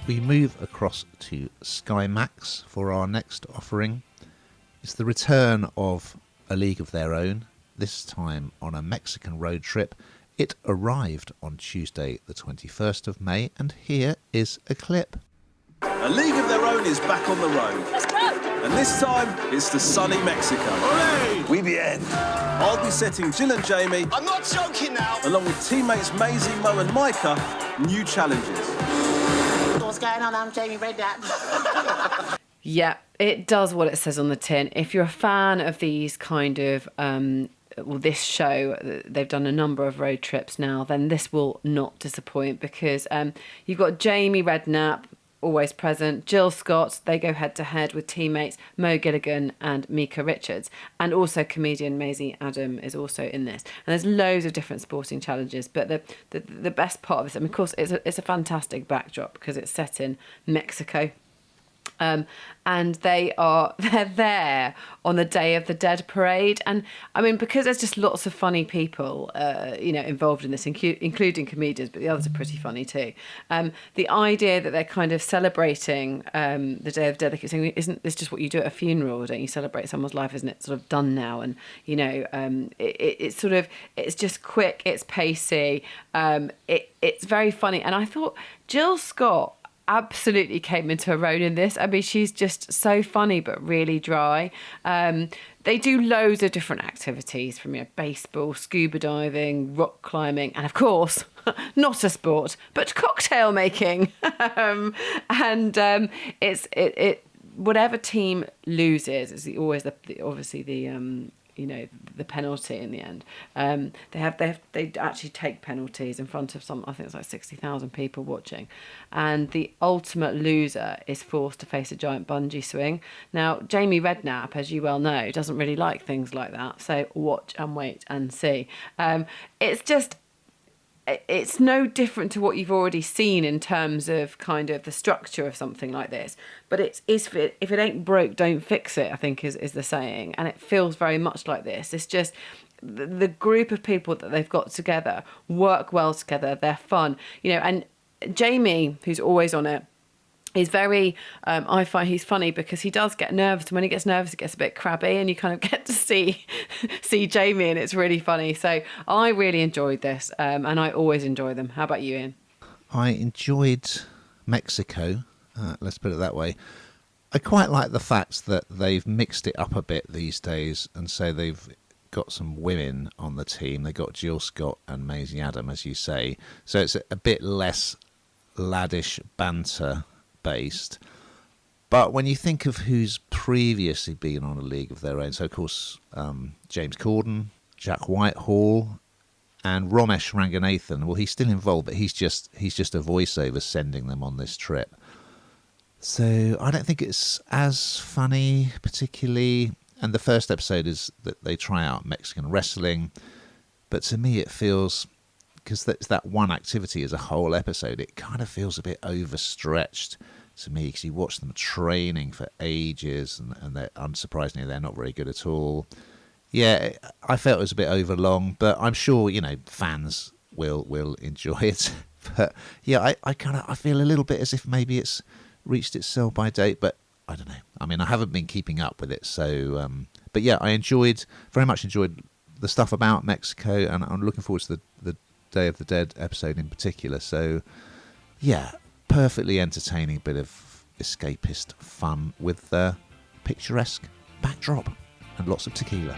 We move across to Sky Max for our next offering. It's the return of A League of Their Own, this time on a Mexican road trip. It arrived on Tuesday the 21st of May, and here is a clip. A League of Their Own is back on the road. Let's go! And this time, it's to sunny Mexico. Hooray! We bien. I'll be setting Jill and Jamie, I'm not joking now! along with teammates Maisie, Mo and Micah, new challenges. What's going on? I'm Jamie Redknapp. Yeah, it does what it says on the tin. If you're a fan of these kind of, this show, they've done a number of road trips now, then this will not disappoint, because you've got Jamie Redknapp, always present, Jill Scott, they go head to head with teammates Mo Gilligan and Micah Richards, and also comedian Maisie Adam is also in this. And there's loads of different sporting challenges, but the best part of this, I mean, of course, it's a fantastic backdrop because it's set in Mexico. And they're there on the Day of the Dead parade, and I mean, because there's just lots of funny people involved in this, including comedians, but the others are pretty funny too. The idea that they're kind of celebrating the Day of the Dead, they keep saying, isn't this just what you do at a funeral? Don't you celebrate someone's life? Isn't it sort of done now? And it's sort of, it's just quick, it's pacey, it's very funny. And I thought Jill Scott absolutely came into her own in this. I mean, she's just so funny but really dry. They do loads of different activities, from baseball, scuba diving, rock climbing, and of course, not a sport, but cocktail making. It's whatever team loses is always obviously the penalty in the end. They actually take penalties in front of I think it's like 60,000 people watching, and the ultimate loser is forced to face a giant bungee swing. Now, Jamie Redknapp, as you well know, doesn't really like things like that, so watch and wait and see. It's no different to what you've already seen in terms of kind of the structure of something like this. But if it ain't broke, don't fix it, I think is the saying. And it feels very much like this. It's just the group of people that they've got together work well together. They're fun. And Jamie, who's always on it, is very, I find he's funny because he does get nervous. And when he gets nervous, it gets a bit crabby, and you kind of get to see Jamie, and it's really funny. So I really enjoyed this, and I always enjoy them. How about you, Ian? I enjoyed Mexico, let's put it that way. I quite like the fact that they've mixed it up a bit these days, and so they've got some women on the team. They got Jill Scott and Maisie Adam, as you say. So it's a bit less laddish banter based. But when you think of who's previously been on A League of Their Own, so of course James Corden, Jack Whitehall, and Romesh Ranganathan, well, he's still involved, but he's just a voiceover sending them on this trip. So I don't think it's as funny particularly. And the first episode is that they try out Mexican wrestling, but to me it feels, because that's that one activity as a whole episode, it kind of feels a bit overstretched to me, because you watch them training for ages, and they're, unsurprisingly, they're not very good at all. Yeah, I felt it was a bit overlong, but I'm sure, fans will enjoy it. But yeah, I feel a little bit as if maybe it's reached its sell-by date, but I don't know. I mean, I haven't been keeping up with it, so... but yeah, I very much enjoyed the stuff about Mexico, and I'm looking forward to the Day of the Dead episode in particular. So, yeah, perfectly entertaining bit of escapist fun with the picturesque backdrop and lots of tequila.